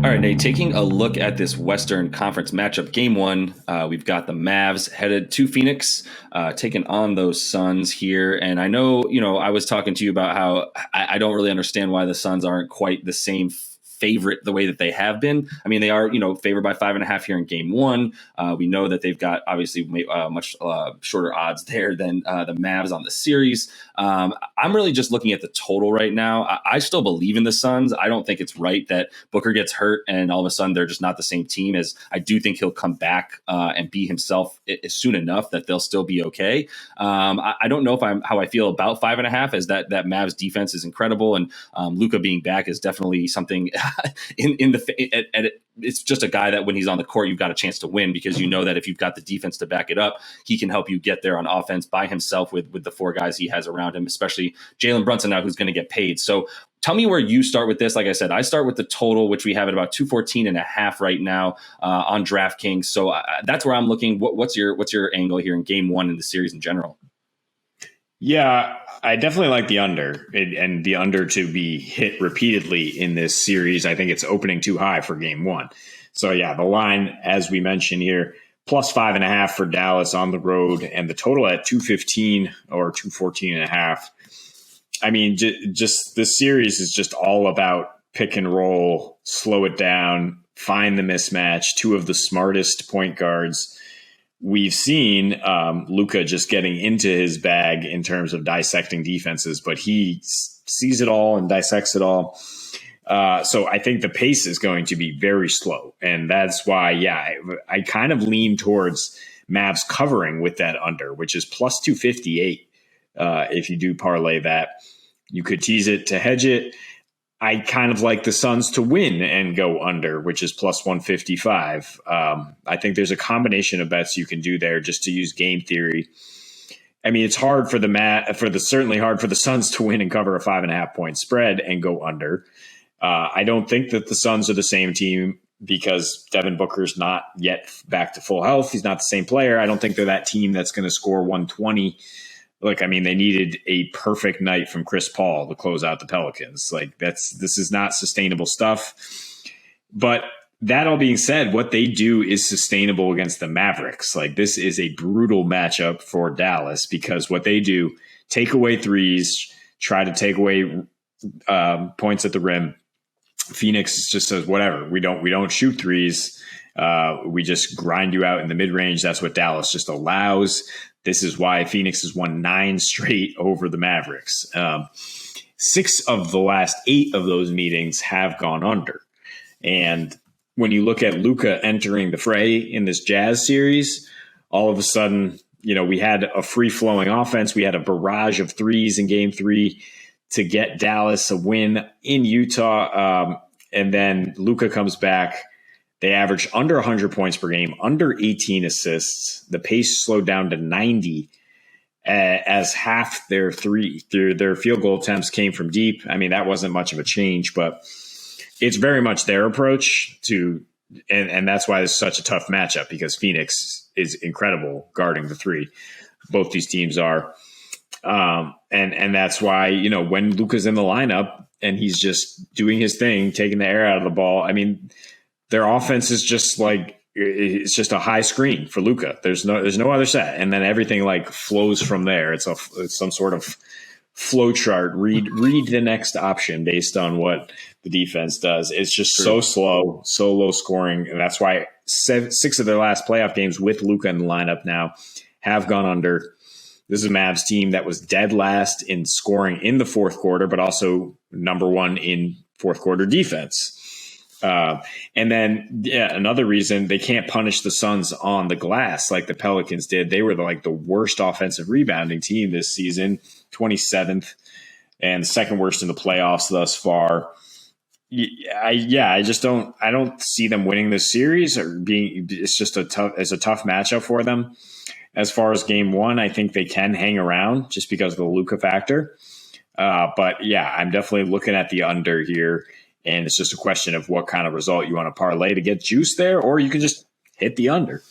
All right, Nate, taking a look at this Western Conference matchup, game one, we've got the Mavs headed to Phoenix, taking on those Suns here. And I know, I was talking to you about how I don't really understand why the Suns aren't quite the same favorite the way that they have been. I mean, they are, favored by 5.5 here in game one. We know that they've got obviously much shorter odds there than the Mavs on the series. I'm really just looking at the total right now. I still believe in the Suns. I don't think it's right that Booker gets hurt and all of a sudden they're just not the same team. As I do think he'll come back and be himself soon enough that they'll still be okay. I don't know how I feel about 5.5, as that Mavs defense is incredible, and Luka being back is definitely something. It's just a guy that when he's on the court, you've got a chance to win, because you know that if you've got the defense to back it up, he can help you get there on offense by himself with the four guys he has around him, especially Jalen Brunson now, who's going to get paid. So tell me where you start with this. Like I said, I start with the total, which we have at about 214.5 right now on DraftKings. So that's where I'm looking. What's your angle here in game one in the series in general? Yeah, I definitely like the under, and the under to be hit repeatedly in this series. I think it's opening too high for game one. So yeah, the line, as we mentioned here, plus 5.5 for Dallas on the road, and the total at 215 or 214.5. I mean, just this series is just all about pick and roll, slow it down, find the mismatch. Two of the smartest point guards we've seen, Luka just getting into his bag in terms of dissecting defenses, but he sees it all and dissects it all. So I think the pace is going to be very slow. And that's why, I kind of lean towards Mavs covering with that under, which is plus 258. If you do parlay that, you could tease it to hedge it. I kind of like the Suns to win and go under, which is plus 155. I think there's a combination of bets you can do there just to use game theory. I mean, it's hard certainly hard for the Suns to win and cover a 5.5 point spread and go under. I don't think that the Suns are the same team, because Devin Booker's not yet back to full health. He's not the same player. I don't think they're that team that's going to score 120. Look, I mean, they needed a perfect night from Chris Paul to close out the Pelicans. This is not sustainable stuff. But that all being said, what they do is sustainable against the Mavericks. This is a brutal matchup for Dallas, because what they do, take away threes, try to take away points at the rim. Phoenix just says, whatever, we don't shoot threes. We just grind you out in the mid-range. That's what Dallas just allows. This is why Phoenix has won 9 straight over the Mavericks. 6 of the last 8 of those meetings have gone under. And when you look at Luka entering the fray in this Jazz series, all of a sudden, we had a free-flowing offense. We had a barrage of threes in game 3 to get Dallas a win in Utah. And then Luka comes back. They averaged under 100 points per game, under 18 assists. The pace slowed down to 90 as half their field goal attempts came from deep. I mean, that wasn't much of a change, but it's very much their approach to, and that's why it's such a tough matchup, because Phoenix is incredible guarding the three. Both these teams are. And that's why, when Luka's in the lineup and he's just doing his thing, taking the air out of the ball, I mean, their offense is just it's just a high screen for Luka. There's no other set, and then everything flows from there. It's some sort of flow chart. Read the next option based on what the defense does. It's just so slow, so low scoring, and that's why 6 of their last playoff games with Luka in the lineup now have gone under. This is a Mavs team that was dead last in scoring in the fourth quarter, but also number 1 in fourth quarter defense. And then, another reason they can't punish the Suns on the glass like the Pelicans did. They were the worst offensive rebounding team this season, 27th, and second worst in the playoffs thus far. I don't see them winning this series it's just a tough matchup for them. As far as game 1, I think they can hang around just because of the Luka factor. But I'm definitely looking at the under here. And it's just a question of what kind of result you want to parlay to get juice there, or you can just hit the under.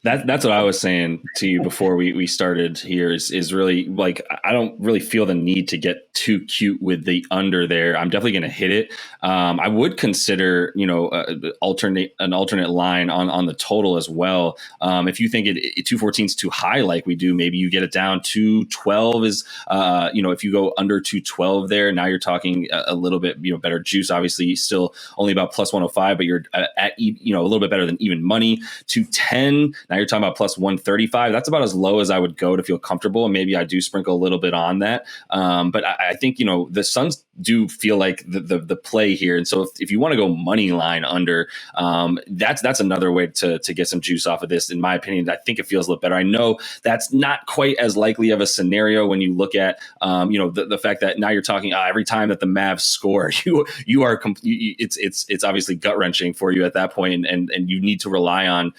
That's what I was saying to you before we started here is really like, I don't really feel the need to get too cute with the under there. I'm definitely going to hit it. I would consider, an alternate line on the total as well. If you think 214 is too high, like we do, maybe you get it down. 212 is, if you go under 212 there, now you're talking a little bit, better juice. Obviously, still only about plus 105, but you're at, a little bit better than even money. 210. Now you're talking about plus 135. That's about as low as I would go to feel comfortable. And maybe I do sprinkle a little bit on that. But I think, the Suns do feel like the play here. And so if you want to go money line under, that's another way to get some juice off of this. In my opinion, I think it feels a little better. I know that's not quite as likely of a scenario when you look at, the fact that now you're talking every time that the Mavs score, you are it's obviously gut wrenching for you at that point, and you need to rely on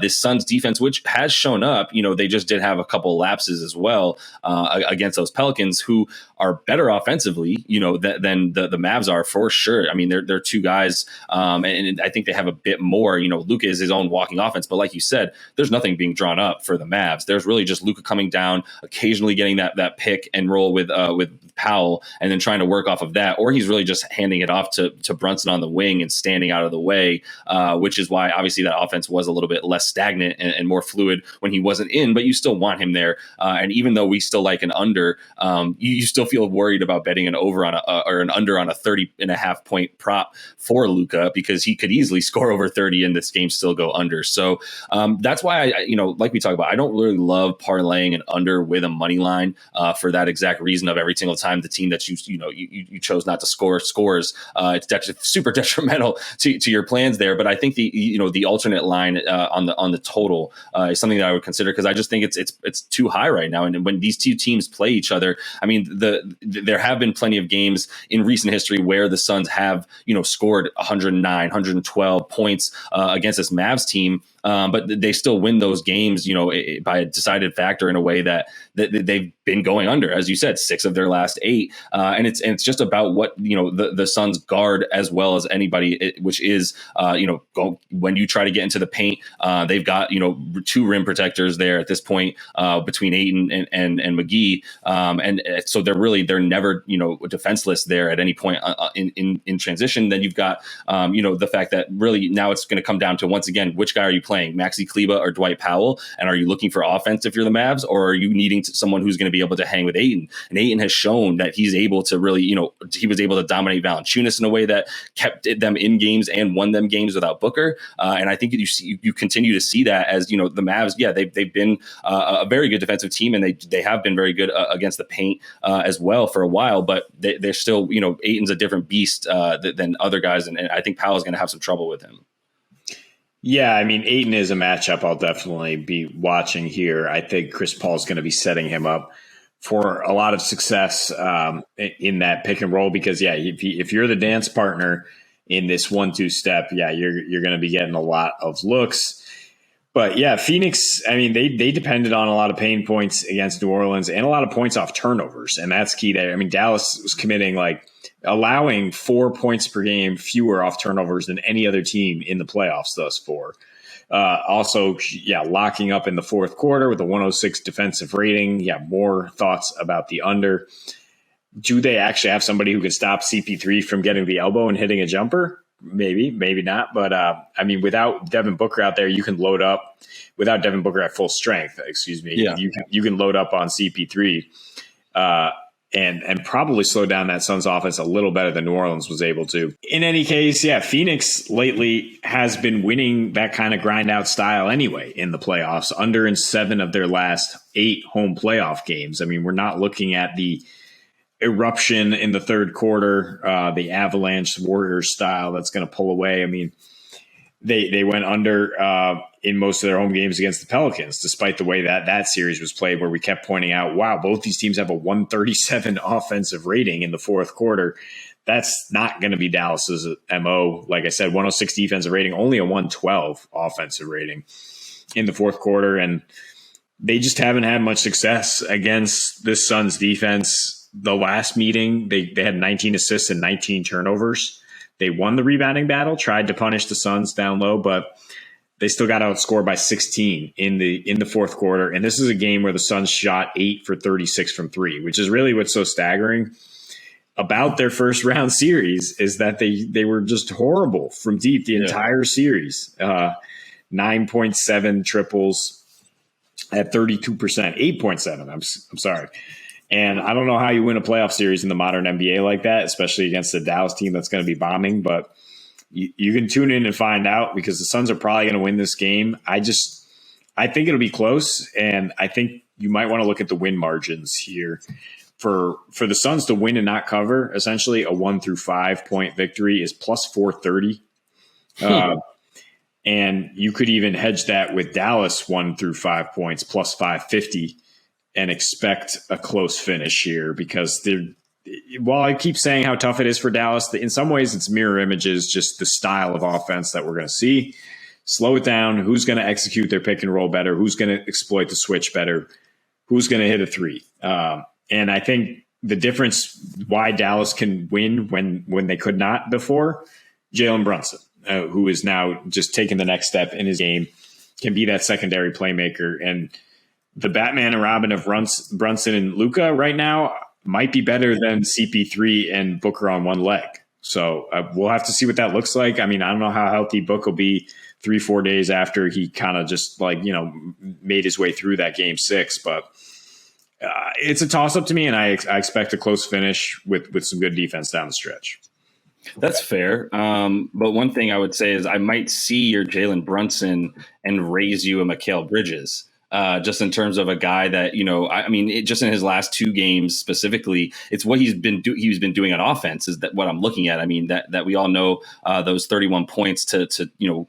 this Suns defense, which has shown up. They just did have a couple lapses as well against those Pelicans, who are better offensively, than the Mavs are for sure. I mean, they're two guys, and I think they have a bit more. Luka is his own walking offense, but like you said, there's nothing being drawn up for the Mavs. There's really just Luka coming down, occasionally getting that pick and roll with Powell, and then trying to work off of that, or he's really just handing it off to Brunson on the wing and standing out of the way, which is why obviously that offense was a little bit less stagnant and more fluid when he wasn't in, but you still want him there. And even though we still like an under, you still feel worried about betting an over on or an under on a 30.5 point prop for Luka, because he could easily score over 30 and this game still go under. So that's why like we talk about, I don't really love parlaying an under with a money line for that exact reason of every single time the team that you chose not to score scores. It's super detrimental to your plans there. But I think the alternate line on the total is something that I would consider, because I just think it's too high right now. And when these two teams play each other, I mean, there have been plenty of games in recent history where the Suns have scored 109, 112 points against this Mavs team. But they still win those games, by a decided factor in a way that they've been going under, as you said, 6 of their last 8. And it's just about what, the Suns guard as well as anybody, which is, when you try to get into the paint, they've got, 2 rim protectors there at this point between Ayton and McGee. And so they're never, defenseless there at any point in transition. Then you've got, the fact that really now it's going to come down to, once again, which guy are you playing, Maxi Kleba or Dwight Powell? And are you looking for offense if you're the Mavs, or are you needing someone who's going to be able to hang with Ayton? And Ayton has shown that he's able to really, he was able to dominate Valanciunas in a way that kept them in games and won them games without Booker. And I think you continue to see that as, the Mavs, they've been a very good defensive team, and they have been very good against the paint as well for a while, but they're still, Ayton's a different beast than other guys. And I think Powell's going to have some trouble with him. Yeah, I mean, Ayton is a matchup I'll definitely be watching here. I think Chris Paul's going to be setting him up for a lot of success in that pick and roll, because, if you're the dance partner in this 1-2 step, you're going to be getting a lot of looks. But, Phoenix, I mean, they depended on a lot of pain points against New Orleans and a lot of points off turnovers, and that's key there. I mean, Dallas was committing allowing 4 points per game fewer off turnovers than any other team in the playoffs thus far. Also, locking up in the fourth quarter with a 106 defensive rating. More thoughts about the under. Do they actually have somebody who can stop CP3 from getting the elbow and hitting a jumper? Maybe, maybe not. But, I mean, without Devin Booker out there, you can load up. Without Devin Booker at full strength, you can load up on CP3. And probably slow down that Suns offense a little better than New Orleans was able to. In any case, Phoenix lately has been winning that kind of grind out style anyway in the playoffs, under in 7 of their last 8 home playoff games. I mean, we're not looking at the eruption in the third quarter, the Avalanche Warriors style that's going to pull away. I mean, they went under in most of their home games against the Pelicans, despite the way that series was played, where we kept pointing out, wow, both these teams have a 137 offensive rating in the fourth quarter. That's not going to be Dallas's MO. Like I said, 106 defensive rating, only a 112 offensive rating in the fourth quarter. And they just haven't had much success against this Suns defense. The last meeting, they had 19 assists and 19 turnovers. They won the rebounding battle, tried to punish the Suns down low, but They still got outscored by 16 in the fourth quarter. And this is a game where the Suns shot 8 for 36 from three, which is really what's so staggering about their first round series is that they were just horrible from deep the entire series. 9.7 triples at 32%, 8.7. I'm sorry. And I don't know how you win a playoff series in the modern NBA like that, especially against a Dallas team that's going to be bombing. But you can tune in and find out because the Suns are probably going to win this game. I think it'll be close, and I think you might want to look at the win margins here. For the Suns to win and not cover, essentially a 1 through 5 point victory is plus 430. And you could even hedge that with Dallas 1 through 5 points plus 550 and expect a close finish here because while I keep saying how tough it is for Dallas, in some ways it's mirror images, just the style of offense that we're going to see. Slow it down. Who's going to execute their pick and roll better? Who's going to exploit the switch better? Who's going to hit a three? And I think the difference why Dallas can win when they could not before, Jalen Brunson, who is now just taking the next step in his game, can be that secondary playmaker. And the Batman and Robin of Brunson and Luka right now might be better than CP3 and Booker on one leg. So we'll have to see what that looks like. I mean, I don't know how healthy Book will be 3-4 days after he kind of just made his way through that game 6, but it's a toss-up to me, and I expect a close finish with some good defense down the stretch. That's fair. But one thing I would say is I might see your Jalen Brunson and raise you a Mikal Bridges. Just in terms of a guy that, just in his last 2 games specifically, it's what he's been doing on offense is that what I'm looking at. I mean, that we all know those 31 points to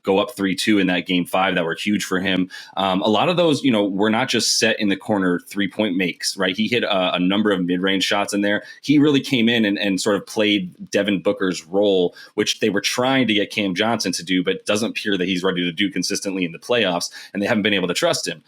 go up 3-2 in that game 5 that were huge for him. A lot of those, were not just set in the corner 3-point makes, right? He hit a number of mid-range shots in there. He really came in and sort of played Devin Booker's role, which they were trying to get Cam Johnson to do, but doesn't appear that he's ready to do consistently in the playoffs, and they haven't been able to trust him.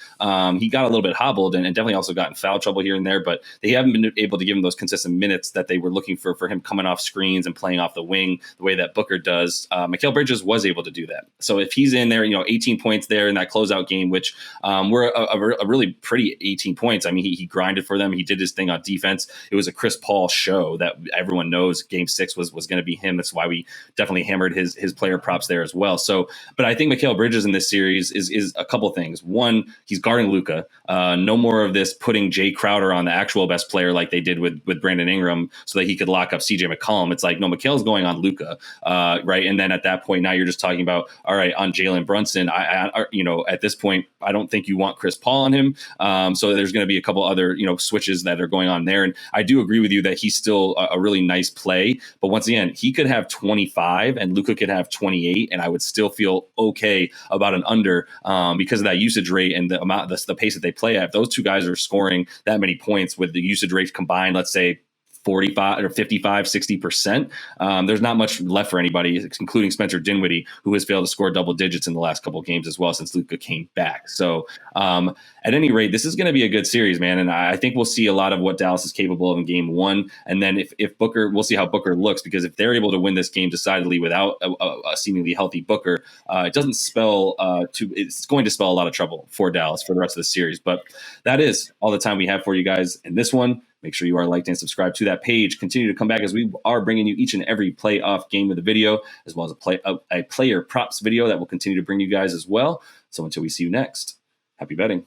He got a little bit hobbled and definitely also got in foul trouble here and there, but they haven't been able to give him those consistent minutes that they were looking for him coming off screens and playing off the wing the way that Booker does. Mikal Bridges was able to do that. So if he's in there, 18 points there in that closeout game, which were a really pretty 18 points. I mean, he grinded for them. He did his thing on defense. It was a Chris Paul show that everyone knows game 6 was going to be him. That's why we definitely hammered his player props there as well. So, but I think Mikal Bridges in this series is a couple things. One, he's guarding Luka. No more of this putting Jay Crowder on the actual best player like they did with Brandon Ingram so that he could lock up CJ McCollum. It's like, no, Mikal's going on Luka, right? And then at that point, now you're just talking about, all right, on Jalen Brunson, at this point, I don't think you want Chris Paul on him. So there's going to be a couple other, switches that are going on there. And I do agree with you that he's still a really nice play. But once again, he could have 25 and Luka could have 28, and I would still feel okay about an under because of that usage rate and the amount, the pace that they play at. If those two guys are scoring that many points with the usage rates combined, let's say 45 or 55, 60%, there's not much left for anybody, including Spencer Dinwiddie, who has failed to score double digits in the last couple of games as well since Luka came back. So at any rate, this is going to be a good series, man. And I think we'll see a lot of what Dallas is capable of in game 1. And then if Booker, we'll see how Booker looks, because if they're able to win this game decidedly without a seemingly healthy Booker, it doesn't spell it's going to spell a lot of trouble for Dallas for the rest of the series. But that is all the time we have for you guys in this one. Make sure you are liked and subscribed to that page. Continue to come back as we are bringing you each and every playoff game with a video, as well as a player props video that will continue to bring you guys as well. So until we see you next, happy betting.